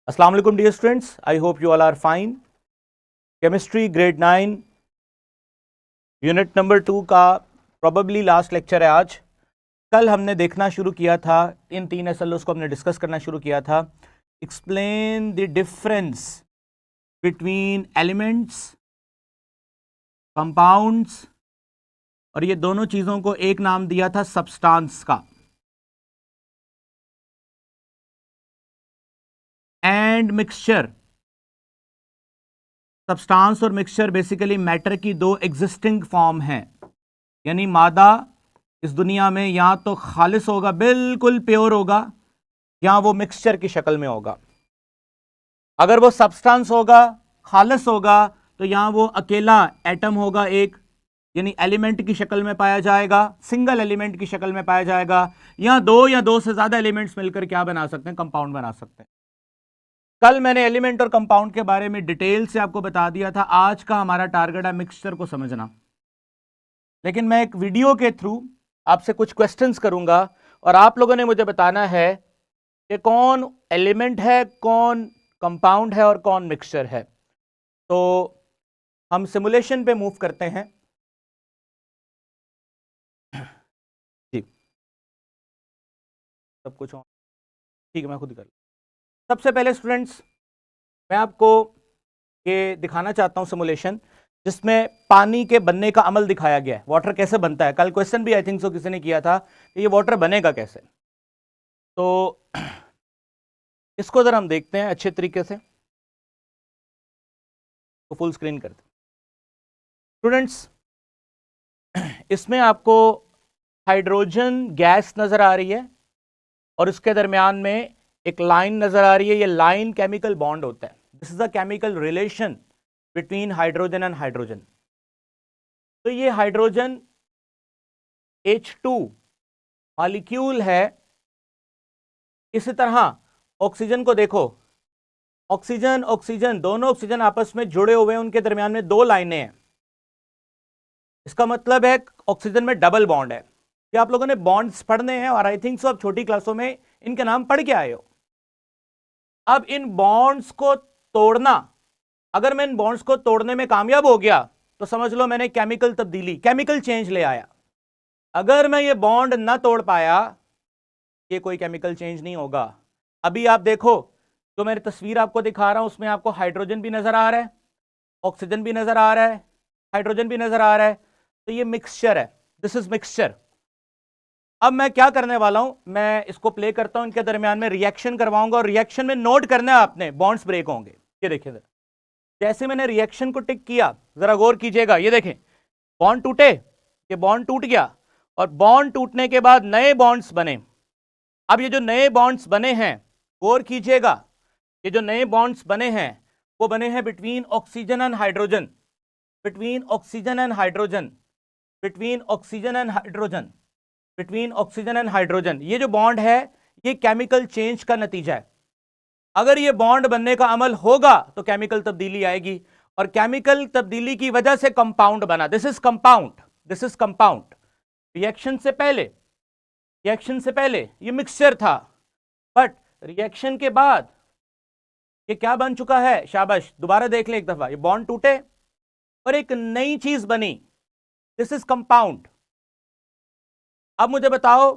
अस्सलाम वालेकुम dear students, I hope you all are fine. Chemistry grade 9 unit number 2 का probably last lecture है आज। कल हमने देखना शुरू किया था, इन 3 एसएलओस को हमने डिस्कस करना शुरू किया था। Explain the difference between elements, compounds, और ये दोनों चीज़ों को एक नाम दिया था सब्सटेंस का, एंड मिक्सचर। सब्सटेंस और मिक्सचर बेसिकली मैटर की दो एग्जिस्टिंग फॉर्म हैं, यानी मादा इस दुनिया में या तो खालिस होगा, बिल्कुल प्योर होगा, या वो मिक्सचर की शक्ल में होगा। अगर वो सब्सटेंस होगा, खालिस होगा, तो यहां वो अकेला एटम होगा एक, यानी एलिमेंट की शक्ल में पाया जाएगा, सिंगल एलिमेंट की शक्ल में पाया जाएगा। या दो से ज्यादा एलिमेंट्स मिलकर क्या बना सकते हैं? कंपाउंड बना सकते हैं। कल मैंने एलिमेंट और कंपाउंड के बारे में डिटेल से आपको बता दिया था। आज का हमारा टारगेट है मिक्सचर को समझना, लेकिन मैं एक वीडियो के थ्रू आपसे कुछ क्वेश्चंस करूंगा और आप लोगों ने मुझे बताना है कि कौन एलिमेंट है, कौन कंपाउंड है और कौन मिक्सचर है। तो हम सिमुलेशन पे मूव करते हैं जी। सब कुछ ठीक है, मैं खुद कर। सबसे पहले स्टूडेंट्स, मैं आपको ये दिखाना चाहता हूं सिमुलेशन जिसमें पानी के बनने का अमल दिखाया गया है। वाटर कैसे बनता है, कल क्वेश्चन भी आई थिंक सो किसी ने किया था कि ये वाटर बनेगा कैसे। तो इसको जरा हम देखते हैं अच्छे तरीके से, तो फुल स्क्रीन करते हैं स्टूडेंट्स। इसमें आपको हाइड्रोजन गैस नजर आ रही है और उसके दरमियान में एक लाइन नजर आ रही है। ये लाइन केमिकल बॉन्ड होता है। This is a chemical relation between hydrogen and hydrogen. तो ये हाइड्रोजन H2 मॉलिक्यूल है। इसी तरह ऑक्सीजन को देखो, ऑक्सीजन ऑक्सीजन दोनों ऑक्सीजन आपस में जुड़े हुए हैं, उनके दरमियान में दो लाइनें हैं। इसका मतलब है ऑक्सीजन में डबल बॉन्ड है। ये आप लोगों ने बॉन्ड्स पढ़ने हैं और आई थिंक सो अब छोटी क्लासों में इनके नाम पढ़ के आए हो। अब इन बॉन्ड्स को तोड़ना, अगर मैं इन बॉन्ड्स को तोड़ने में कामयाब हो गया तो समझ लो मैंने केमिकल तब्दीली, केमिकल चेंज ले आया। अगर मैं ये बॉन्ड ना तोड़ पाया, ये कोई केमिकल चेंज नहीं होगा। अभी आप देखो, जो मैं तस्वीर आपको दिखा रहा हूं उसमें आपको हाइड्रोजन भी नजर आ रहा है, ऑक्सीजन भी नजर आ रहा है, हाइड्रोजन भी नजर आ रहा है। तो ये मिक्सचर है, दिस इज मिक्सचर। अब मैं क्या करने वाला हूं, मैं इसको प्ले करता हूं, इनके दरमियान में रिएक्शन करवाऊंगा और रिएक्शन में नोट करना है आपने, बॉन्ड्स ब्रेक होंगे। ये देखिए जरा, जैसे मैंने रिएक्शन को टिक किया, जरा गौर कीजिएगा, ये देखें बॉन्ड टूटे, ये बॉन्ड टूट गया और बॉन्ड टूटने के बाद नए बॉन्ड्स बने। अब ये जो नए बॉन्ड्स बने हैं, गौर कीजिएगा, ये जो नए बॉन्ड्स बने हैं वो बने हैं between oxygen and hydrogen, between oxygen and hydrogen, between oxygen and hydrogen, between oxygen and hydrogen. ये जो बॉन्ड है ये केमिकल चेंज का नतीजा है। अगर ये बॉन्ड बनने का अमल होगा तो केमिकल तब्दीली आएगी और केमिकल तब्दीली की वजह से कंपाउंड बना। This is compound, this is compound. Reaction से पहले, रिएक्शन से पहले ये मिक्सचर था, बट रिएक्शन के बाद ये क्या बन चुका है? शाबाश, दोबारा देख ले एक दफा, ये बॉन्ड टूटे और एक नई चीज बनी। This is compound. अब मुझे बताओ,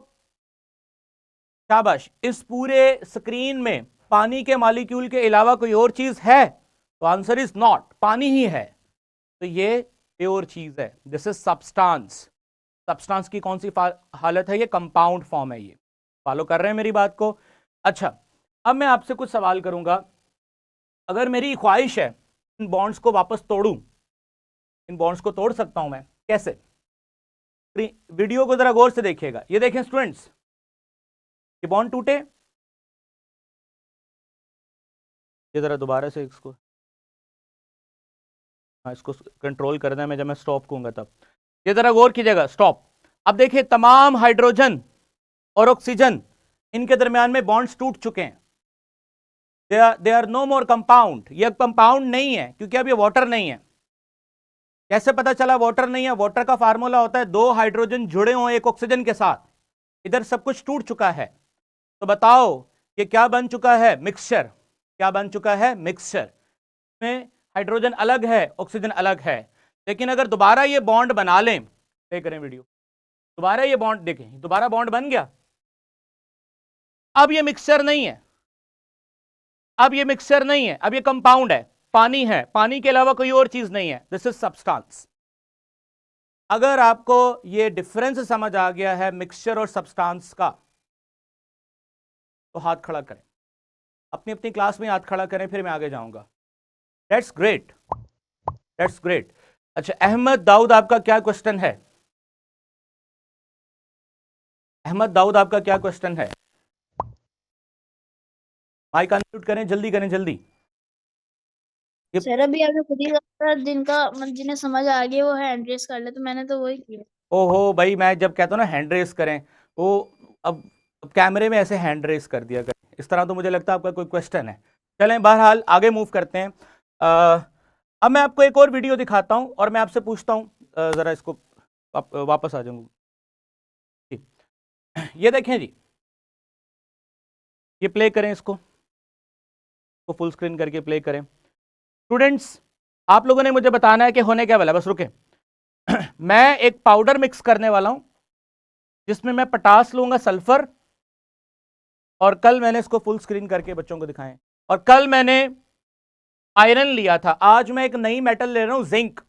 शाबाश, इस पूरे स्क्रीन में पानी के मॉलिक्यूल के अलावा कोई और चीज है? तो आंसर इज नॉट, पानी ही है। तो ये प्योर चीज है, दिस इज सब्सटेंस। सब्सटेंस की कौन सी हालत है? ये कंपाउंड फॉर्म है। ये फॉलो कर रहे हैं मेरी बात को? अच्छा, अब मैं आपसे कुछ सवाल करूंगा। अगर मेरी ख्वाहिश है इन बॉन्ड्स को वापस तोड़ूं, इन बॉन्ड्स को तोड़ सकता हूं मैं कैसे? वीडियो को जरा गौर से देखिएगा। ये देखें स्टूडेंट्स, ये बॉन्ड टूटे, ये जरा दोबारा से इसको, हाँ इसको कंट्रोल करना है मैं, जब मैं स्टॉप कहूंगा तब। ये जरा गौर कीजिएगा, स्टॉप। अब देखिए तमाम हाइड्रोजन और ऑक्सीजन, इनके दरमियान में बॉन्ड्स टूट चुके हैं। They are no more compound. ये कंपाउंड नहीं है क्योंकि अब ये वाटर नहीं है। कैसे पता चला वाटर नहीं है? वाटर का फार्मूला होता है दो हाइड्रोजन जुड़े हों एक ऑक्सीजन के साथ। इधर सब कुछ टूट चुका है, तो बताओ ये क्या बन चुका है? मिक्सचर। क्या बन चुका है? मिक्सचर में हाइड्रोजन अलग है, ऑक्सीजन अलग है। लेकिन अगर दोबारा ये बॉन्ड बना लें, प्ले करें वीडियो, दोबारा ये बॉन्ड देखें, दोबारा बॉन्ड बन गया। अब ये मिक्सचर नहीं है, अब ये मिक्सचर नहीं है, अब ये कंपाउंड है, पानी है, पानी के अलावा कोई और चीज नहीं है। This is substance. अगर आपको ये डिफरेंस समझ आ गया है मिक्सचर और सब्सटेंस का, तो हाथ खड़ा करें, अपनी अपनी क्लास में हाथ खड़ा करें, फिर मैं आगे जाऊंगा। That's great, that's great. अच्छा, अहमद दाऊद, आपका क्या क्वेश्चन है? अहमद दाऊद, आपका क्या क्वेश्चन है? माइक अनम्यूट करें, जल्दी करें, जल्दी। सर अभी आपने खुद ही कहा जिन्हें समझ आ गया वो हैंड रेस कर ले, तो मैंने तो वही किया। ओहो भाई, मैं जब कहता हूँ ना हैंड रेस करें, वो अब कैमरे में ऐसे हैंड रेस कर दिया करें, इस तरह तो मुझे लगता है आपका कोई क्वेश्चन है। चलें, बहरहाल आगे मूव करते हैं। अब मैं आपको एक और वीडियो दिखाता हूँ और मैं आपसे पूछता हूँ, ज़रा इसको वापस आ जाऊंगा। ये देखें जी, ये प्ले करें, इसको फुल स्क्रीन करके प्ले करें। स्टूडेंट्स, आप लोगों ने मुझे बताना है कि होने क्या वाला, बस रुके। मैं एक पाउडर मिक्स करने वाला हूं जिसमें मैं पोटास लूंगा, सल्फर, और कल मैंने इसको फुल स्क्रीन करके बच्चों को दिखाएं, और कल मैंने आयरन लिया था, आज मैं एक नई मेटल ले रहा हूं, जिंक।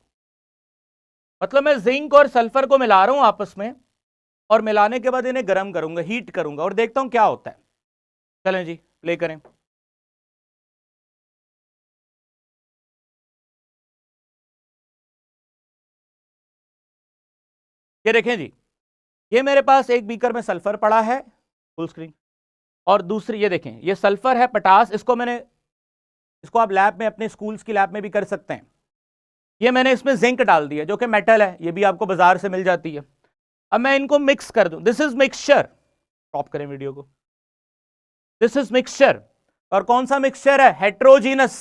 मतलब मैं जिंक और सल्फर को मिला रहा हूं आपस में, और मिलाने के बाद इन्हें गर्म करूंगा, हीट करूंगा, और देखता हूं क्या होता है। चलें जी, प्ले करें। ये देखें जी, ये मेरे पास एक बीकर में सल्फर पड़ा है, फुल स्क्रीन, और दूसरी ये देखें, ये सल्फर है, पोटास, इसको आप लैब में, अपने स्कूल्स की लैब में भी कर सकते हैं। ये मैंने इसमें जिंक डाल दिया जो कि मेटल है, ये भी आपको बाजार से मिल जाती है। अब मैं इनको मिक्स कर दूं, दिस इज मिक्सचर। स्टॉप करें वीडियो को। दिस इज मिक्सचर, और कौन सा मिक्सचर है? हेट्रोजीनस।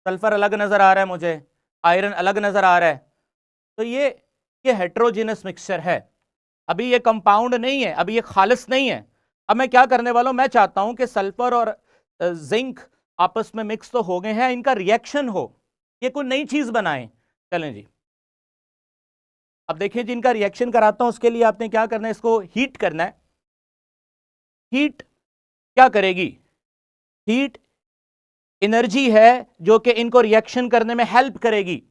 सल्फर अलग नजर आ रहा है मुझे, आयरन अलग नजर आ रहा है, तो ये हेट्रोजीनस मिक्सचर है। अभी ये कंपाउंड नहीं है, अभी ये खालिस नहीं है। अब मैं क्या करने वाला हूं, मैं चाहता हूं कि सल्फर और जिंक आपस में मिक्स तो हो गए हैं, इनका रिएक्शन हो, ये कोई नई चीज बनाए। चलें जी, अब देखिए जी, इनका रिएक्शन कराता हूं। उसके लिए आपने क्या करना है, इसको हीट करना है। हीट क्या करेगी? हीट एनर्जी है जो कि इनको रिएक्शन करने में हेल्प करेगी।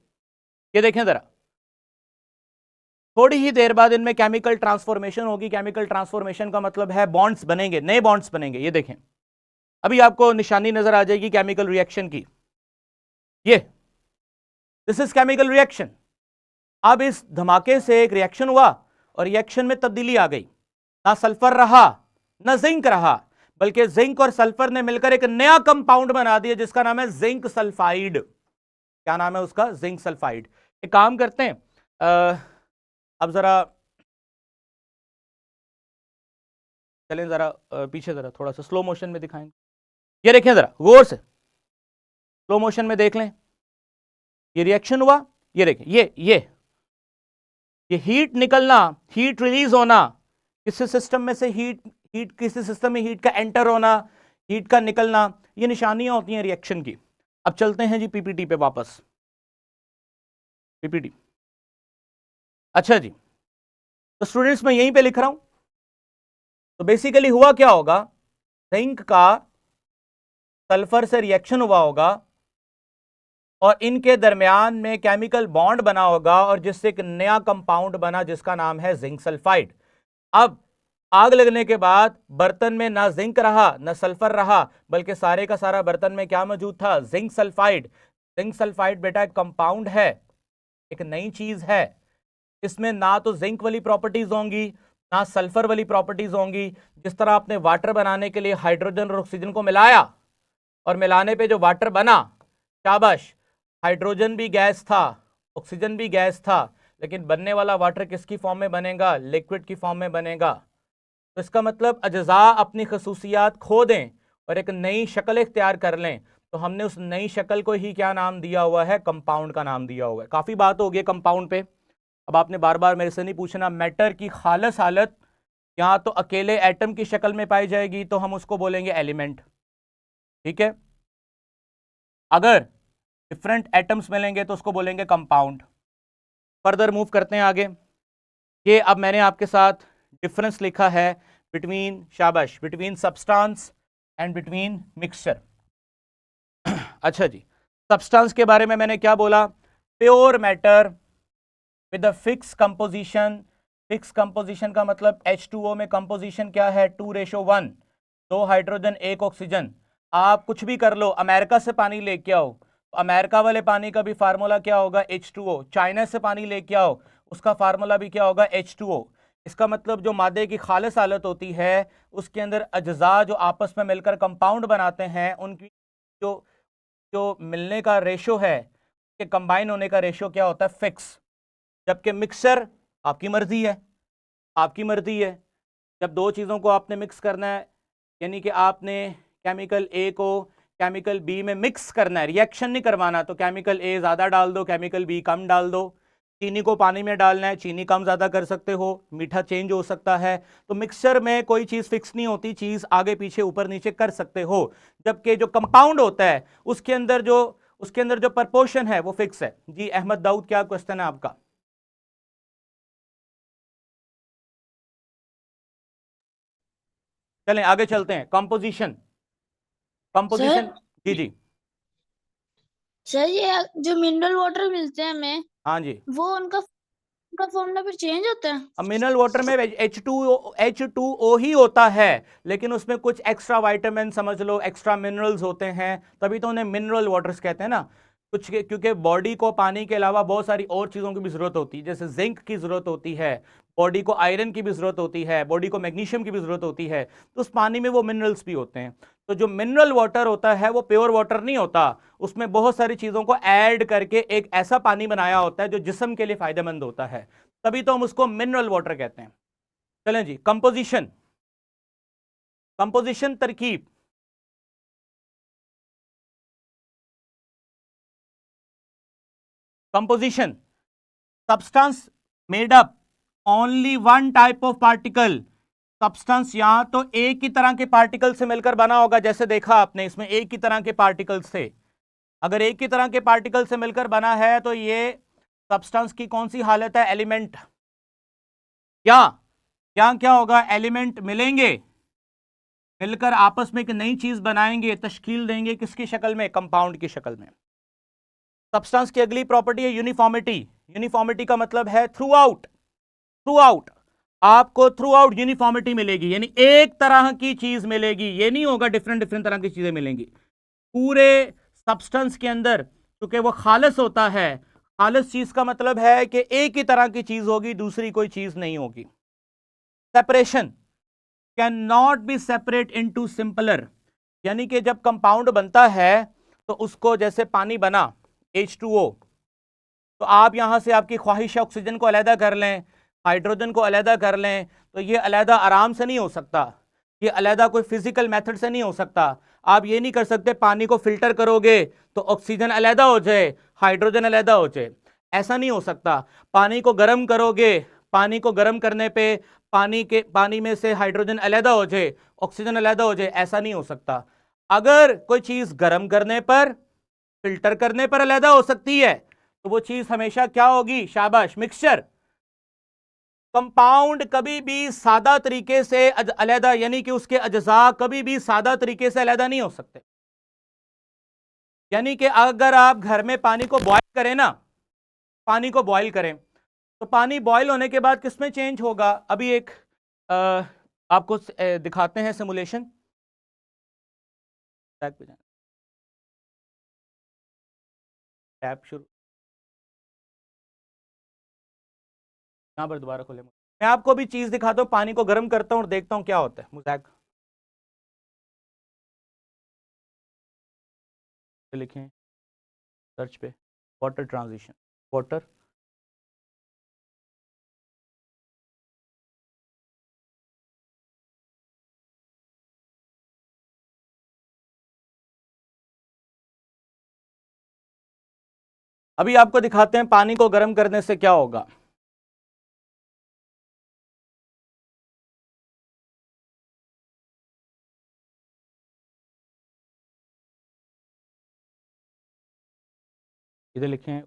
ये देखें जरा, थोड़ी ही देर बाद इनमें केमिकल ट्रांसफॉर्मेशन होगी। केमिकल ट्रांसफॉर्मेशन का मतलब है बॉन्ड्स बनेंगे, नए बॉन्ड्स बनेंगे। ये देखें, अभी आपको निशानी नजर आ जाएगी केमिकल रिएक्शन की, ये दिस इज केमिकल रिएक्शन। अब इस धमाके से एक रिएक्शन हुआ और रिएक्शन में तब्दीली आ गई, ना सल्फर रहा ना जिंक रहा, बल्कि जिंक और सल्फर ने मिलकर एक नया कंपाउंड बना दिया जिसका नाम है जिंक सल्फाइड। क्या नाम है उसका? Zinc sulphide. एक काम करते हैं, अब जरा चलें, जरा पीछे, जरा थोड़ा सा स्लो मोशन में दिखाएंगे। ये देखें जरा गौर से, स्लो मोशन में देख लें, ये रिएक्शन हुआ, ये देखें, ये हीट निकलना, हीट रिलीज होना, किसी सिस्टम में से हीट किसी सिस्टम में हीट का एंटर होना, हीट का निकलना, ये निशानियां होती हैं रिएक्शन की। अब चलते हैं जी पीपीटी पे वापस, पीपीटी। अच्छा जी, तो स्टूडेंट्स मैं यहीं पे लिख रहा हूं। तो बेसिकली हुआ क्या होगा, जिंक का सल्फर से रिएक्शन हुआ होगा और इनके दरमियान में केमिकल बॉन्ड बना होगा, और जिससे एक नया कंपाउंड बना जिसका नाम है जिंक सल्फाइड। अब आग लगने के बाद बर्तन में ना जिंक रहा ना सल्फर रहा, बल्कि सारे का सारा बर्तन में क्या मौजूद था? Zinc sulphide. जिंक सल्फाइड बेटा एक कंपाउंड है, एक नई चीज है। इसमें ना तो जिंक वाली प्रॉपर्टीज होंगी ना सल्फर वाली प्रॉपर्टीज होंगी। जिस तरह आपने वाटर बनाने के लिए हाइड्रोजन और ऑक्सीजन को मिलाया, और मिलाने पे जो वाटर बना, शाबाश, हाइड्रोजन भी गैस था, ऑक्सीजन भी गैस था, लेकिन बनने वाला वाटर किसकी फॉर्म में बनेगा? लिक्विड की फॉर्म में बनेगा। तो इसका मतलब अज्जा अपनी खसूसियात खो दें और एक नई शक्ल इख्तियार कर लें, तो हमने उस नई शक्ल को ही क्या नाम दिया हुआ है? कंपाउंड का नाम दिया हुआ है। काफ़ी बात हो गई कंपाउंड पे। अब आपने बार बार मेरे से नहीं पूछना, मैटर की खालस हालत या तो अकेले एटम की शक्ल में पाई जाएगी तो हम उसको बोलेंगे एलिमेंट, ठीक है। अगर डिफरेंट एटम्स मिलेंगे तो उसको बोलेंगे कंपाउंड। फर्दर मूव करते हैं आगे। ये अब मैंने आपके साथ डिफरेंस लिखा है बिटवीन, शाबाश, between substance and between mixture. अच्छा जी, सब्सटेंस के बारे में मैंने क्या बोला? Pure matter with a fix composition. Fix composition का मतलब H2O में कंपोजिशन क्या है? 2:1, 2 हाइड्रोजन 1 ऑक्सीजन। आप कुछ भी कर लो, अमेरिका से पानी लेके आओ, अमेरिका वाले पानी का भी फार्मूला क्या होगा? H2O। चाइना से पानी लेके आओ, उसका फार्मूला भी क्या होगा? H2O। इसका मतलब जो मादे की खालिस हालत होती है उसके अंदर अज्जा जो आपस में मिलकर कंपाउंड बनाते हैं, उनकी जो जो मिलने का रेशो है, के कंबाइन होने का रेशो क्या होता है? फिक्स। जबकि मिक्सर आपकी मर्जी है, आपकी मर्जी है। जब दो चीज़ों को आपने मिक्स करना है, यानी कि आपने केमिकल ए को केमिकल बी में मिक्स करना है, रिएक्शन नहीं करवाना, तो केमिकल ए ज़्यादा डाल दो, केमिकल बी कम डाल दो। चीनी को पानी में डालना है, चीनी कम ज़्यादा कर सकते हो, मीठा चेंज हो सकता है। तो मिक्सचर में कोई चीज़ फिक्स नहीं होती, चीज़ आगे पीछे ऊपर नीचे कर सकते हो। जबकि जो कंपाउंड होता है उसके अंदर जो प्रपोर्शन है वो फिक्स है। जी अहमद दाऊद, क्या क्वेश्चन है आपका? चलें आगे चलते हैं। Composition, composition. सर जी जी। सर ये जो मिनरल वाटर मिलते हैं हमें, हाँ जी। वो उनका फॉर्मूला फिर चेंज होता है? अब मिनरल वाटर में H2O ही होता है, लेकिन उसमें कुछ एक्स्ट्रा वाइटामिन समझ लो, एक्स्ट्रा मिनरल्स होते हैं, तभी तो उन्हें मिनरल वाटर्स कहते हैं ना। कुछ क्योंकि बॉडी को पानी के अलावा बहुत सारी और चीज़ों की भी ज़रूरत होती है, जैसे जिंक की ज़रूरत होती है, बॉडी को आयरन की भी ज़रूरत होती है, बॉडी को मैग्नीशियम की भी ज़रूरत होती है, तो उस पानी में वो मिनरल्स भी होते हैं। तो जो मिनरल वाटर होता है वो प्योर वाटर नहीं होता, उसमें बहुत सारी चीज़ों को ऐड करके एक ऐसा पानी बनाया होता है जो जिस्म के लिए फ़ायदेमंद होता है, तभी तो हम उसको मिनरल वाटर कहते हैं। चलें जी, कंपोजिशन, कंपोजिशन तरकीब। Composition, substance made up only one type of particle. Substance या तो एक ही तरह के पार्टिकल से मिलकर बना होगा, जैसे देखा आपने इसमें एक ही तरह के पार्टिकल्स थे। अगर एक ही तरह के पार्टिकल से मिलकर बना है तो ये सब्सटेंस की कौन सी हालत है? एलिमेंट। क्या क्या क्या होगा? एलिमेंट मिलेंगे, मिलकर आपस में एक नई चीज बनाएंगे, तश्कील देंगे, किसकी शक्ल में? कंपाउंड की शक्ल में। सब्सटेंस की अगली प्रॉपर्टी है यूनिफॉर्मिटी। यूनिफॉर्मिटी का मतलब है थ्रू आउट, थ्रू आउट आपको थ्रू आउट यूनिफॉर्मिटी मिलेगी, यानी एक तरह की चीज मिलेगी, ये नहीं होगा डिफरेंट डिफरेंट तरह की चीजें मिलेंगी। पूरे सब्सटेंस के अंदर क्योंकि वो खालिस होता है, खालिस चीज का मतलब है कि एक ही तरह की चीज होगी, दूसरी कोई चीज नहीं होगी। Separation, can not be separate into simpler, यानी कि जब कंपाउंड बनता है तो उसको, जैसे पानी बना H2O, तो आप यहां से आपकी ख्वाहिश है ऑक्सीजन को अलहदा कर लें, हाइड्रोजन को अलहदा कर लें, तो ये अलहदा आराम से नहीं हो सकता, ये अलहदा कोई फिजिकल मेथड से नहीं हो सकता। आप ये नहीं कर सकते पानी को फिल्टर करोगे तो ऑक्सीजन अलहदा हो जाए, हाइड्रोजन अलहदा हो जाए, ऐसा नहीं हो सकता। पानी को गर्म करोगे, पानी को गर्म करने पे पानी में से हाइड्रोजन अलहदा हो जाए, ऑक्सीजन अलहदा हो जाए, ऐसा नहीं हो सकता। अगर कोई चीज गर्म करने पर, फिल्टर करने पर अलहदा हो सकती है, तो वो चीज हमेशा क्या होगी? शाबाश, मिक्सचर। कंपाउंड कभी भी सादा तरीके से अलहदा, यानी कि उसके अज्जा कभी भी सादा तरीके से अलहदा नहीं हो सकते। यानी कि अगर आप घर में पानी को बॉयल करें ना, पानी को बॉयल करें, तो पानी बॉयल होने के बाद किसमें चेंज होगा? अभी एक आपको दिखाते हैं सिमुलेशन। टैब शुरू, यहां पर दोबारा खोले, मैं आपको भी चीज दिखाता हूं, पानी को गर्म करता हूं और देखता हूं क्या होता है। मुज़ैक लिखें सर्च पे, वाटर ट्रांजिशन, वाटर। अभी आपको दिखाते हैं पानी को गर्म करने से क्या होगा। इधर लिखे हैं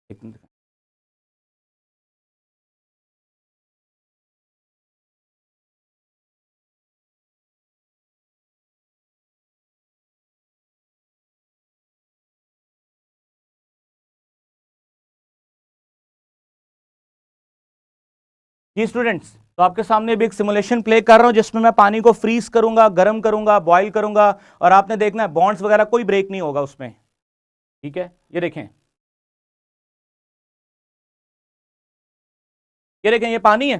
एक मिनट। जी स्टूडेंट्स, तो आपके सामने भी एक सिमुलेशन प्ले कर रहा हूं जिसमें मैं पानी को फ्रीज करूंगा, गर्म करूंगा, बॉईल करूंगा, और आपने देखना है बॉन्ड्स वगैरह कोई ब्रेक नहीं होगा उसमें। ठीक है, ये देखें, ये देखें, ये पानी है।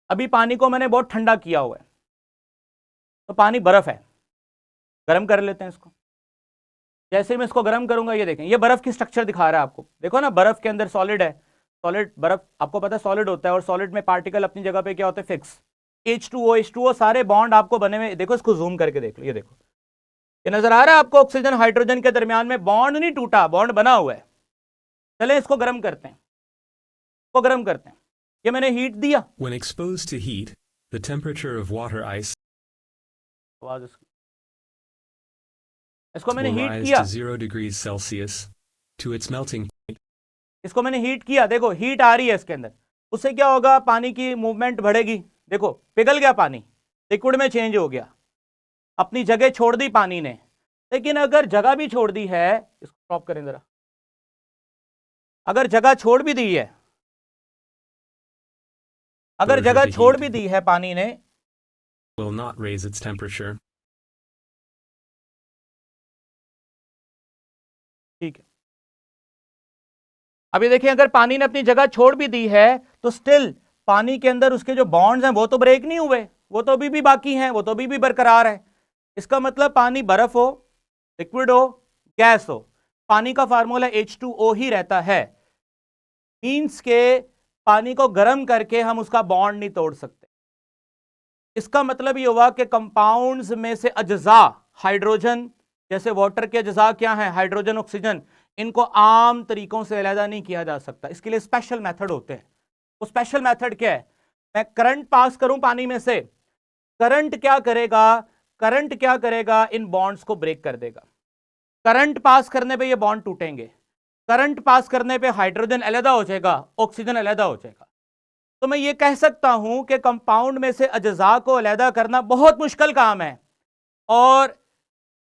अभी पानी को मैंने बहुत ठंडा किया हुआ है, तो पानी बर्फ है। गर्म कर लेते हैं इसको। जैसे ही मैं इसको गर्म करूंगा, ये देखें, ये बर्फ की स्ट्रक्चर दिखा रहा है आपको। देखो ना, बर्फ के अंदर सॉलिड है। सॉलिड बर्फ आपको पता है सॉलिड होता है, और सॉलिड में पार्टिकल अपनी जगह पे क्या होते हैं, फिक्स। H2O सारे बॉन्ड आपको बने हुए, देखो इसको जूम करके देख लो, ये देखो, ये नजर आ रहा है आपको, ऑक्सीजन हाइड्रोजन के दरमियान में बॉन्ड नहीं टूटा, बॉन्ड बना हुआ है। चले इसको गर्म करते हैं, इसको गर्म करते हैं। ये मैंने हीट दिया। When exposed to heat, the temperature of water ice इसको मैंने will हीट rise किया, to 0 degrees Celsius to its melting point. इसको मैंने हीट किया, देखो हीट आ रही है इसके अंदर। उससे क्या होगा, पानी की मूवमेंट बढ़ेगी। देखो पिघल गया पानी, लिक्विड में चेंज हो गया, अपनी जगह छोड़ दी पानी ने। लेकिन अगर जगह भी छोड़ दी है, इसको स्टॉप करें जरा, अगर जगह छोड़ भी दी है, अगर जगह छोड़ भी दी है पानी ने, will not raise its temperature. ठीक है, अभी देखिए, अगर पानी ने अपनी जगह छोड़ भी दी है तो स्टिल पानी के अंदर उसके जो बॉन्ड्स हैं वो तो ब्रेक नहीं हुए, वो तो अभी भी बाकी हैं, वो तो अभी भी बरकरार है। इसका मतलब पानी बर्फ हो, लिक्विड हो, गैस हो, पानी का फार्मूला H2O ही रहता है। मींस के पानी को गर्म करके हम उसका बॉन्ड नहीं तोड़ सकते। इसका मतलब ये हुआ कि कंपाउंड्स में से अज्जा, हाइड्रोजन, जैसे वाटर के अज्जा क्या है, हाइड्रोजन, ऑक्सीजन, इनको आम तरीकों से अलग नहीं किया जा सकता। इसके लिए स्पेशल मेथड होते हैं। वो स्पेशल मेथड क्या है, मैं करंट पास करूं पानी में से, करंट क्या करेगा, करंट क्या करेगा, इन बॉन्ड्स को ब्रेक कर देगा। करंट पास करने पे ये बॉन्ड टूटेंगे, करंट पास करने पे हाइड्रोजन अलग हो जाएगा, ऑक्सीजन अलग हो जाएगा। तो मैं ये कह सकता हूं कि कंपाउंड में से अज्जा को अलग करना बहुत मुश्किल काम है, और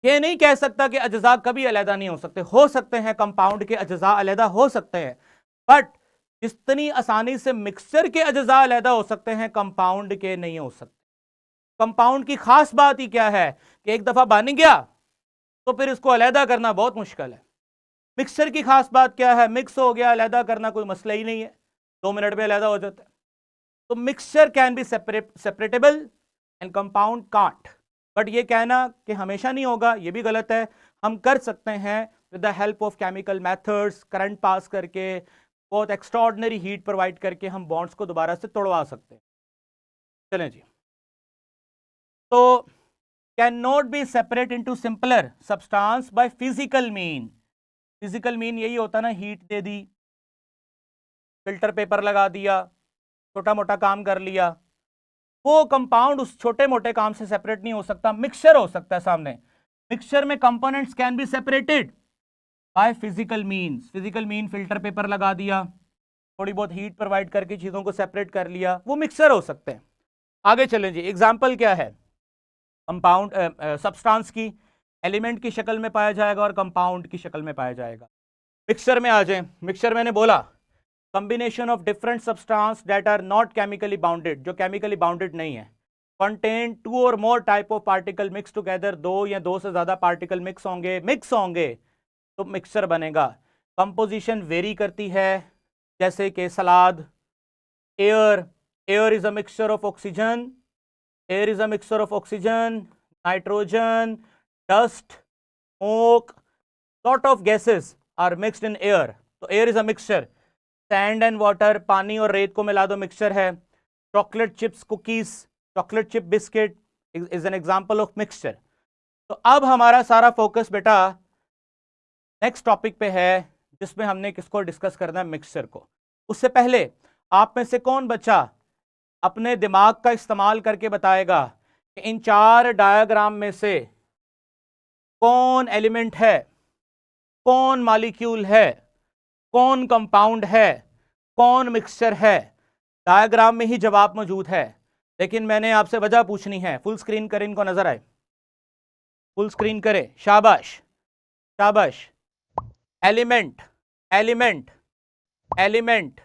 ये नहीं कह सकता कि अज्जा कभी अलग नहीं हो सकते हैं कंपाउंड के अज्जा अलग हो सकते हैं, बट जितनी आसानी से मिक्सचर के अज्जा अलग हो सकते हैं, कंपाउंड के नहीं हो सकते। कंपाउंड की खास बात ही क्या है कि एक दफा बन गया तो फिर इसको अलग करना बहुत मुश्किल है। मिक्सचर की खास बात क्या है, मिक्स हो गया, अलग करना कोई मसला ही नहीं है, 2 मिनट में अलग हो जाता है। तो mixture can be separable and compound can't. But ये कहना कि हमेशा नहीं होगा, ये भी गलत है। हम कर सकते हैं with the help of chemical methods, current pass करके, बहुत एक्स्ट्राऑर्डिनरी हीट प्रोवाइड करके हम बॉन्ड्स को दोबारा से तोड़वा सकते हैं। चलें जी, तो can not be separate into simpler substance by physical mean. Physical mean यही होता ना, हीट दे दी, फिल्टर पेपर लगा दिया, छोटा मोटा काम कर लिया। वो कंपाउंड उस छोटे मोटे काम से सेपरेट नहीं हो सकता। मिक्सचर हो सकता है सामने, मिक्सचर में components can be separated by physical means. Physical mean filter paper लगा दिया, थोड़ी बहुत हीट प्रोवाइड करके चीजों को सेपरेट कर लिया, वो मिक्सचर हो सकते हैं। आगे चलें जी, एग्जाम्पल क्या है, कंपाउंड सब्सटेंस की एलिमेंट की शक्ल में पाया जाएगा और कंपाउंड की शक्ल में पाया जाएगा। मिक्सचर में आ जाए, मिक्सचर मैंने बोला combination of different substance that are not chemically bounded, जो chemically bounded नहीं है, contain 2 or more type of particle mixed together, 2 या 2 से ज्यादा पार्टिकल मिक्स होंगे तो मिक्सचर बनेगा। कंपोजिशन वेरी करती है, जैसे कि salad, air is a mixture of oxygen, air is a mixture of oxygen, nitrogen, dust, smoke, lot of gases are mixed in air, तो air is a mixture. Sand and water, पानी और रेत को मिला दो, मिक्सचर है। Chocolate chips cookies, chocolate chip biscuit is an example of mixture. तो अब हमारा सारा फोकस बेटा नेक्स्ट टॉपिक पे है, जिसमें हमने किसको डिस्कस करना है, मिक्सचर को। उससे पहले आप में से कौन बच्चा अपने दिमाग का इस्तेमाल करके बताएगा कि इन 4 डायग्राम में से कौन एलिमेंट है कौन मॉलिक्यूल है, कौन कंपाउंड है, कौन मिक्सचर है। डायग्राम में ही जवाब मौजूद है, लेकिन मैंने आपसे वजह पूछनी है। फुल स्क्रीन करें, इनको नजर आए, फुल स्क्रीन करें, शाबाश शाबाश। एलिमेंट एलिमेंट एलिमेंट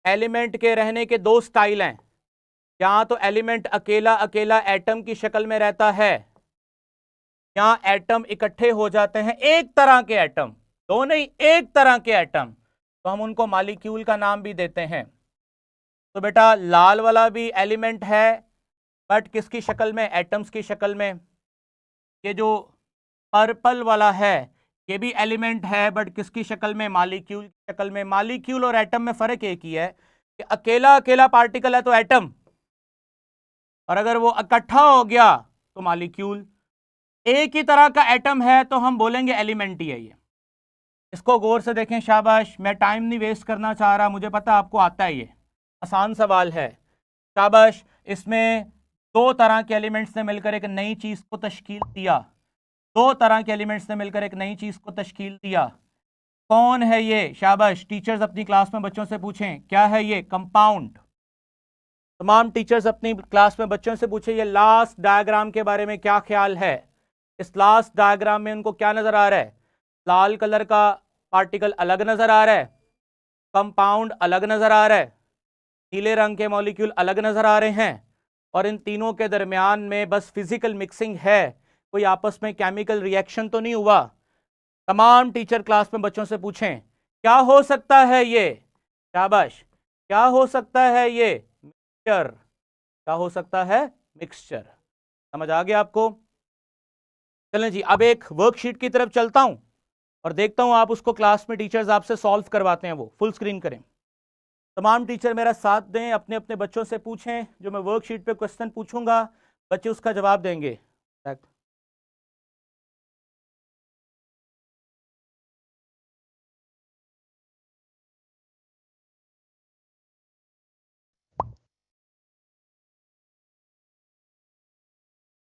एलिमेंट के रहने के दो स्टाइल हैं। या तो एलिमेंट अकेला अकेला एटम की शक्ल में रहता है, या एटम इकट्ठे हो जाते हैं, एक तरह के एटम, दो नहीं एक तरह के एटम, तो हम उनको मॉलिक्यूल का नाम भी देते हैं। तो बेटा लाल वाला भी एलिमेंट है, बट किसकी शक्ल में, एटम्स की शक्ल में। ये जो पर्पल वाला है ये भी एलिमेंट है, बट किसकी शक्ल में, मॉलिक्यूल की शक्ल में। मॉलिक्यूल और एटम में फर्क एक ही है कि अकेला अकेला पार्टिकल है तो एटम, और अगर वो इकट्ठा हो गया तो मॉलिक्यूल। एक ही तरह का एटम है तो हम बोलेंगे एलिमेंट ही है ये। इसको गौर से देखें, शाबाश। मैं टाइम नहीं वेस्ट करना चाह रहा, मुझे पता आपको आता है, ये आसान सवाल है, शाबाश। इसमें दो तरह के एलिमेंट्स ने मिलकर एक नई चीज को तश्कील दिया, दो तरह के एलिमेंट्स ने मिलकर एक नई चीज को तश्कील दिया। कौन है ये, शाबाश। टीचर्स अपनी क्लास में बच्चों से पूछें क्या है ये, कंपाउंड। तमाम टीचर्स अपनी क्लास में बच्चों से पूछें ये लास्ट डायग्राम के बारे में क्या ख्याल है। इस लास्ट डायग्राम में उनको क्या नजर आ रहा है, लाल कलर का पार्टिकल अलग नजर आ रहा है, कंपाउंड अलग नजर आ रहा है, नीले रंग के मॉलिक्यूल अलग नजर आ रहे हैं, और इन तीनों के दरमियान में बस फिजिकल मिक्सिंग है, कोई आपस में केमिकल रिएक्शन तो नहीं हुआ। तमाम टीचर क्लास में बच्चों से पूछें क्या हो सकता है ये, शाबाश, क्या हो सकता है ये, मिक्सचर। क्या हो सकता है, मिक्सचर। समझ आ गया आपको। चलें जी, अब एक वर्कशीट की तरफ चलता हूं और देखता हूं आप उसको क्लास में टीचर्स आपसे सॉल्व करवाते हैं। वो फुल स्क्रीन करें, तमाम टीचर मेरा साथ दें, अपने अपने बच्चों से पूछें। जो मैं वर्कशीट पे क्वेश्चन पूछूंगा बच्चे उसका जवाब देंगे।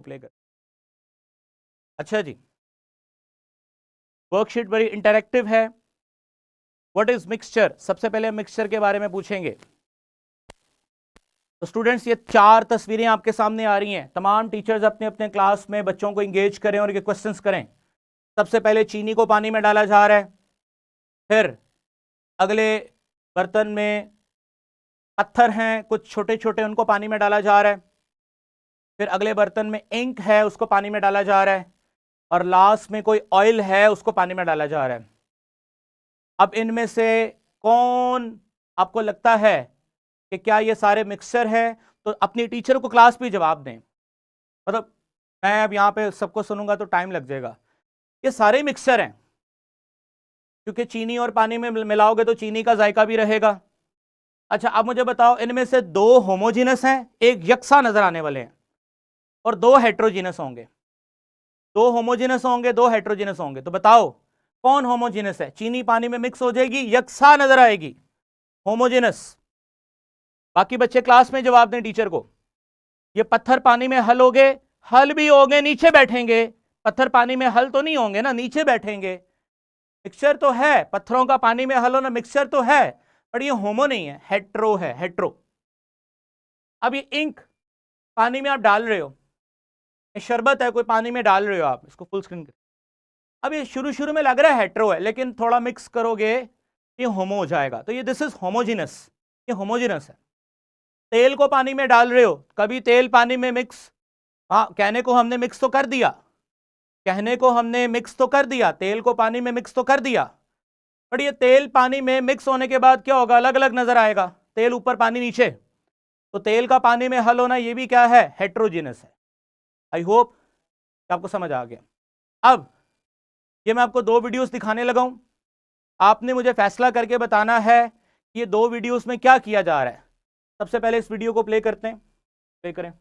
प्ले कर। अच्छा जी, वर्कशीट बड़ी इंटरैक्टिव है। व्हाट इज मिक्सचर, सबसे पहले हम मिक्सचर के बारे में पूछेंगे। तो स्टूडेंट्स ये चार तस्वीरें आपके सामने आ रही हैं। तमाम टीचर्स अपने अपने क्लास में बच्चों को इंगेज करें और ये क्वेश्चंस करें। सबसे पहले चीनी को पानी में डाला जा रहा है, फिर अगले बर्तन में पत्थर हैं कुछ छोटे छोटे, उनको पानी में डाला जा रहा है, फिर अगले बर्तन में इंक है उसको पानी में डाला जा रहा है, और लास्ट में कोई ऑयल है उसको पानी में डाला जा रहा है। अब इनमें से कौन आपको लगता है कि क्या ये सारे मिक्सचर है? तो अपनी टीचर को क्लास में जवाब दें। मतलब मैं अब यहाँ पे सबको सुनूंगा तो टाइम लग जाएगा। ये सारे मिक्सचर हैं, क्योंकि चीनी और पानी में मिलाओगे तो चीनी का जायका भी रहेगा। अच्छा अब मुझे बताओ, इनमें से दो होमोजीनस हैं, एक यकसा नजर आने वाले हैं, और दो हेट्रोजीनस होंगे। दो होमोजीनस होंगे, दो हेट्रोजीनस होंगे। तो बताओ कौन होमोजीनस है? चीनी पानी में मिक्स हो जाएगी, यकसा नजर आएगी, होमोजीनस। बाकी बच्चे क्लास में जवाब दें टीचर को। ये पत्थर पानी में हल होंगे, हल भी होंगे, नीचे बैठेंगे। पत्थर पानी में हल तो नहीं होंगे ना, नीचे बैठेंगे। मिक्सचर तो है, पत्थरों का पानी में हल होना मिक्सचर तो है, पर ये होमो नहीं है, हेट्रो है, हेट्रो। अब ये इंक पानी में आप डाल रहे हो, शरबत है कोई पानी में डाल रहे हो आप, इसको फुल स्क्रीन करें। अब ये शुरू शुरू में लग रहा है हेट्रो है, लेकिन थोड़ा मिक्स करोगे ये होमो हो जाएगा। तो ये दिस इज होमोजीनस, ये होमोजीनस है। तेल को पानी में डाल रहे हो, कभी तेल पानी में मिक्स, हाँ कहने को हमने मिक्स तो कर दिया, कहने को हमने मिक्स तो कर दिया, तेल को पानी में मिक्स तो कर दिया, पर ये तेल पानी में मिक्स होने के बाद क्या होगा, अलग अलग नजर आएगा, तेल ऊपर पानी नीचे। तो तेल का पानी में हल होना ये भी क्या है, हेट्रोजीनस है। आई होप आपको समझ आ गया। अब ये मैं आपको दो वीडियोस दिखाने लगा हूं, आपने मुझे फैसला करके बताना है कि ये दो वीडियोस में क्या किया जा रहा है। सबसे पहले इस वीडियो को प्ले करते हैं, प्ले करें।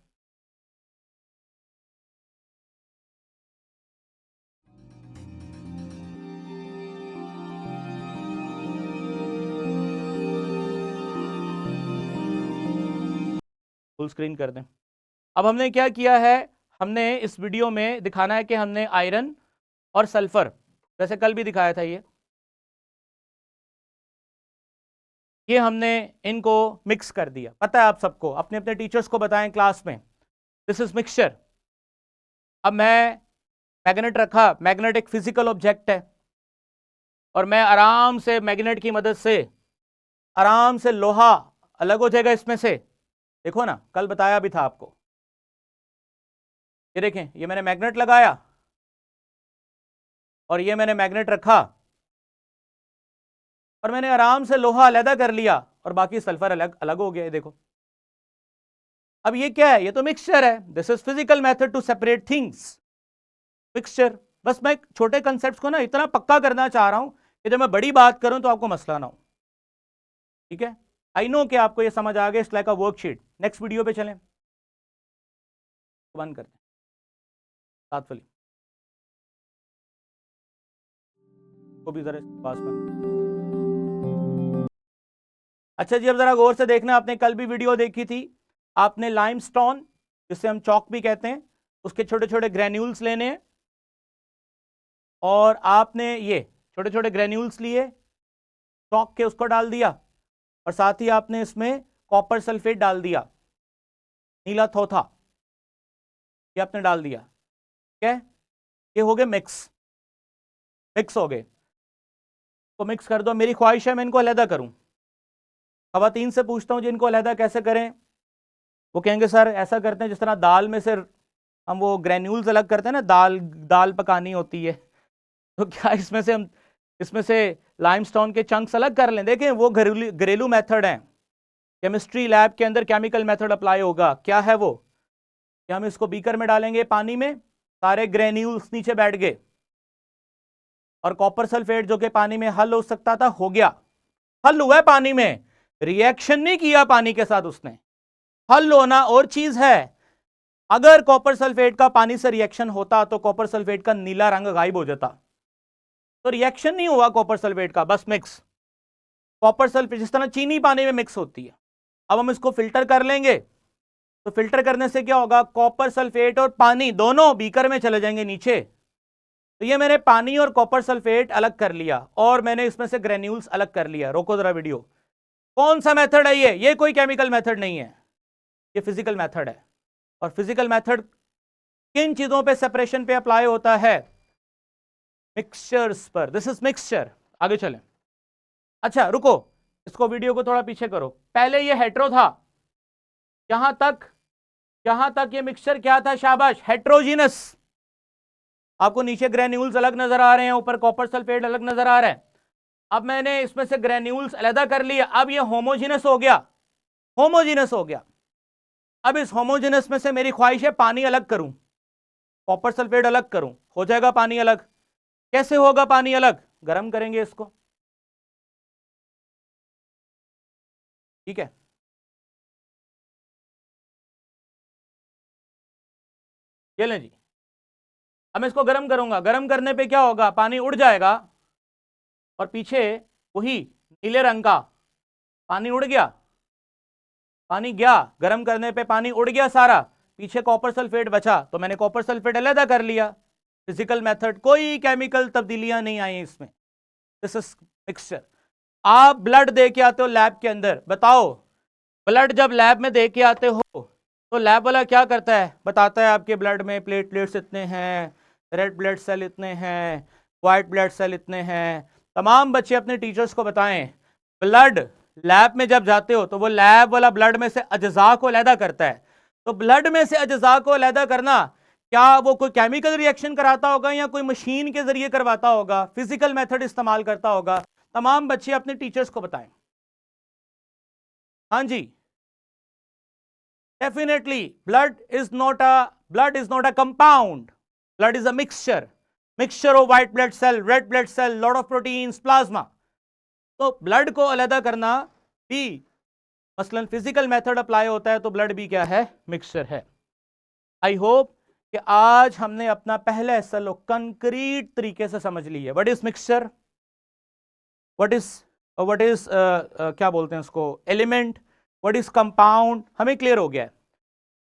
फुल स्क्रीन कर दें। अब हमने क्या किया है, हमने इस वीडियो में दिखाना है कि हमने आयरन और सल्फर वैसे कल भी दिखाया था ये हमने इनको मिक्स कर दिया। पता है आप सबको, अपने अपने टीचर्स को बताएं क्लास में, दिस इज मिक्सचर। अब मैं मैग्नेट रखा, मैग्नेट एक फिजिकल ऑब्जेक्ट है, और मैं आराम से मैग्नेट की मदद से आराम से लोहा अलग हो जाएगा इसमें से। देखो ना, कल बताया भी था आपको। ये देखें, ये मैंने मैग्नेट लगाया और ये मैंने मैग्नेट रखा और मैंने आराम से लोहा अलग कर लिया और बाकी सल्फर अलग अलग हो गया। ये देखो, अब ये क्या है? ये तो मिक्सचर है। This is physical method to separate things, mixture. बस मैं छोटे कंसेप्ट्स को ना इतना पक्का करना चाह रहा हूं कि जब मैं बड़ी बात करूं तो आपको मसला ना हो। ठीक है, आई नो कि आपको ये समझ आ गया। It's like a worksheet. Next video पे चलें, बंद करते हैं साथ वाली को भी जरा पास बंद। अच्छा जी, अब जरा गौर से देखना, आपने कल भी वीडियो देखी थी। आपने लाइमस्टोन, जिसे हम चौक भी कहते हैं, उसके छोटे छोटे ग्रेन्यूल्स लेने हैं और आपने ये छोटे छोटे ग्रेन्यूल्स लिए, चौक के उसको डाल दिया और साथ ही आपने इसमें कॉपर सल्फेट डाल दिया, नीला थोथा, ये आपने डाल दिया। ठीक है, ये हो गए मिक्स हो गए। तो मिक्स कर दो। मेरी ख्वाहिश है मैं इनको अलहदा करूं। खवातीन से पूछता हूं जिनको अलहदा कैसे करें, वो कहेंगे सर ऐसा करते हैं जिस तरह दाल में से हम वो ग्रेन्यूल्स अलग करते हैं ना, दाल पकानी होती है, तो क्या इसमें से लाइमस्टोन के चंक्स अलग कर लें? देखें, वो घरेलू मेथड है। केमिस्ट्री लैब के अंदर केमिकल मेथड अप्लाई होगा। क्या है वो? कि हम इसको बीकर में डालेंगे पानी में, सारे ग्रेन्यूल्स नीचे बैठ गए और कॉपर सल्फेट जो कि पानी में हल हो सकता था, हो गया। हल हुआ है पानी में, रिएक्शन नहीं किया पानी के साथ उसने। हल होना और चीज है। अगर कॉपर सल्फेट का पानी से रिएक्शन होता तो कॉपर सल्फेट का नीला रंग गायब हो जाता। तो रिएक्शन नहीं हुआ कॉपर सल्फेट का, बस मिक्स। कॉपर सल्फेट जिस तरह चीनी पानी में मिक्स होती है। अब हम इसको फिल्टर कर लेंगे, तो फिल्टर करने से क्या होगा? कॉपर सल्फेट और पानी दोनों बीकर में चले जाएंगे नीचे। तो ये मैंने पानी और कॉपर सल्फेट अलग कर लिया और मैंने इसमें से ग्रेन्यूल्स अलग कर लिया। रोको जरा वीडियो। कौन सा मेथड है ये कोई केमिकल मेथड नहीं है, ये फिजिकल मेथड है। और फिजिकल मेथड किन चीजों पे सेपरेशन पे अप्लाई होता है? मिक्सचर्स पर। This is mixture. आगे चलें। अच्छा रुको, इसको वीडियो को थोड़ा पीछे करो। पहले ये हेट्रो था, यहां तक ये मिक्सचर क्या था? शाबाश, हेट्रोजीनस। आपको नीचे ग्रेन्यूल्स अलग नजर आ रहे हैं, ऊपर कॉपर सल्फेट अलग नजर आ रहा है। अब मैंने इसमें से ग्रेन्यूल्स अलग कर लिए, अब ये होमोजीनस हो गया। अब इस होमोजेनस में से मेरी ख्वाहिश है पानी अलग करूं, कॉपर सल्फेट अलग करूं, हो जाएगा पानी अलग। कैसे होगा पानी अलग? गर्म करेंगे इसको। ठीक है, ये लें जी। अब मैं इसको गर्म करूंगा, गर्म करने पे क्या होगा? पानी उड़ जाएगा और पीछे वही नीले रंग का पानी उड़ गया, पानी गया, गर्म करने पे पानी उड़ गया सारा, पीछे कॉपर सल्फेट बचा, तो मैंने कॉपर सल्फेट अलग कर लिया। फिजिकल मेथड, कोई केमिकल तब्दीलियां नहीं आई इसमें। This is mixture. आप ब्लड दे के आते हो लैब के अंदर, बताओ ब्लड जब लैब में दे के आते हो तो लैब वाला क्या करता है? बताता है आपके ब्लड में प्लेटलेट्स इतने हैं, रेड ब्लड सेल इतने हैं, वाइट ब्लड सेल इतने हैं। तमाम बच्चे अपने टीचर्स को बताएं, ब्लड लैब में जब जाते हो तो वो लैब वाला ब्लड में से अज्जा को अलहदा करता है। तो ब्लड में से अज्जा को अलहदा करना, क्या वो कोई केमिकल रिएक्शन कराता होगा या कोई मशीन के जरिए करवाता होगा? फिजिकल मेथड इस्तेमाल करता होगा। तमाम बच्चे अपने टीचर्स को बताएं। हाँ जी, definitely blood is not a compound. Blood is a mixture of white blood cell, red blood cell, lot of proteins, plasma. तो ब्लड को अलग करना भी मसलन फिजिकल मेथड अप्लाई होता है, तो ब्लड भी क्या है? मिक्सचर है। आई होप कि आज हमने अपना पहला हिस्सा कंक्रीट तरीके से समझ लिया। What is mixture, what is क्या बोलते हैं उसको, एलिमेंट, व्हाट इज कंपाउंड, हमें क्लियर हो गया है।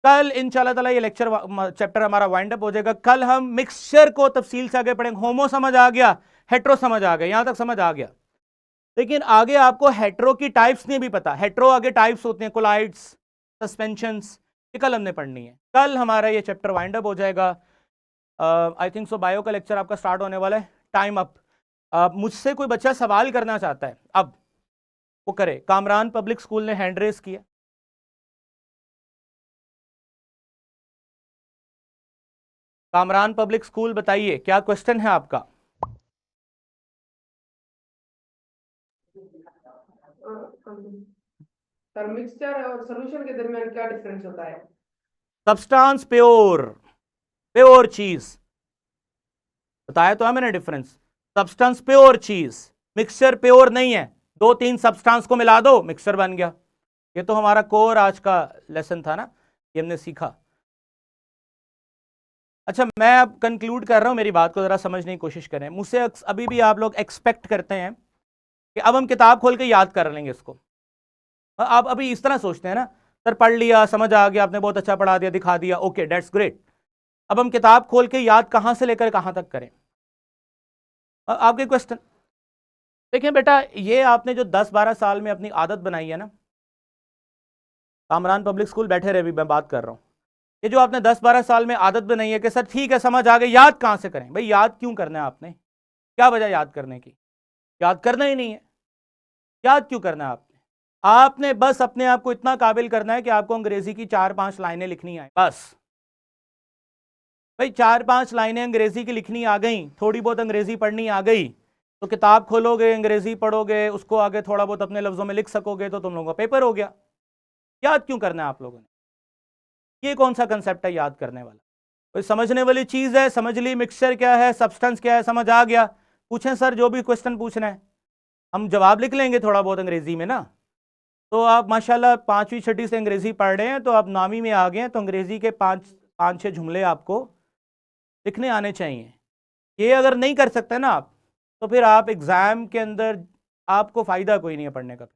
कल इंशाल्लाह ताला ये चैप्टर हमारा वाइंड अप हो जाएगा। कल हम मिक्सचर को तफसील से आगे पढ़ेंगे। होमो समझ आ गया, हेट्रो समझ आ गया, यहां तक समझ आ गया। लेकिन आगे आपको हेट्रो की टाइप्स नहीं भी पता। हेट्रो आगे टाइप्स होते हैं, कोलाइड्स, सस्पेंशंस, ये कल हमने पढ़नी है। कल हमारा ये चैप्टर वाइंड अप हो जाएगा। आई थिंक सो बायो का लेक्चर आपका स्टार्ट होने वाला है। Time up. मुझसे कोई बच्चा सवाल करना चाहता है, अब वो करे। कामरान पब्लिक स्कूल ने हैंड रेस किया। कामरान पब्लिक स्कूल, बताइए क्या क्वेश्चन है आपका? सर मिक्सचर और सॉल्यूशन के दरमियान क्या डिफरेंस होता है? सब्सटेंस प्योर, प्योर चीज बताया तो है मैंने डिफरेंस। सब्सटेंस प्योर चीज, मिक्सचर प्योर नहीं है। 2-3 सब्सटेंस को मिला दो, मिक्सचर बन गया। ये तो हमारा कोर आज का लेसन था ना, ये हमने सीखा। अच्छा, मैं अब कंक्लूड कर रहा हूं, मेरी बात को जरा समझने की कोशिश करें। मुझसे अभी भी आप लोग एक्सपेक्ट करते हैं कि अब हम किताब खोल के याद कर लेंगे इसको। आप अभी इस तरह सोचते हैं ना, सर पढ़ लिया, समझ आ गया, आपने बहुत अच्छा पढ़ा दिया, दिखा दिया, ओके दैट्स ग्रेट। अब हम किताब खोल के याद कहां से लेकर कहां तक करें? आपके क्वेश्चन देखिए बेटा, ये आपने जो 10-12 साल में अपनी आदत बनाई है ना, कामरान पब्लिक स्कूल बैठे रहे, भी मैं बात कर रहा हूं। ये जो आपने 10-12 साल में आदत बनाई है कि सर ठीक है समझ आ गई, याद कहां से करें? भाई याद क्यों करना है आपने? क्या वजह याद करने की? याद करना ही नहीं है। याद क्यों करना है आपने? आपने बस अपने आप को इतना काबिल करना है कि आपको अंग्रेजी की 4-5 लाइनें लिखनी आए, बस। भाई 4-5 लाइनें अंग्रेजी की लिखनी आ गई, थोड़ी बहुत अंग्रेजी पढ़नी आ गई, तो किताब खोलोगे, अंग्रेजी पढ़ोगे, उसको आगे थोड़ा बहुत अपने लफ्जों में लिख सकोगे, तो तुम लोगों का पेपर हो गया। याद क्यों करना है आप लोगों ने? ये कौन सा कंसेप्ट है याद करने वाला? कोई समझने वाली चीज है? समझ ली मिक्सचर क्या है, सब्सटेंस क्या है, समझ आ गया। पूछें सर जो भी क्वेश्चन पूछना है, हम जवाब लिख लेंगे थोड़ा बहुत अंग्रेजी में ना। तो आप माशाल्लाह 5वीं-6वीं से अंग्रेजी पढ़ रहे हैं, तो आप 9वीं में आ गए हैं, तो अंग्रेजी के 5-6 जुमले आपको लिखने आने चाहिए। ये अगर नहीं कर सकते ना आप, तो फिर आप एग्जाम के अंदर आपको फायदा कोई नहीं है पढ़ने का।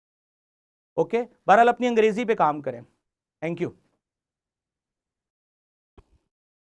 ओके, बहरहाल अपनी अंग्रेजी पे काम करें। Thank you.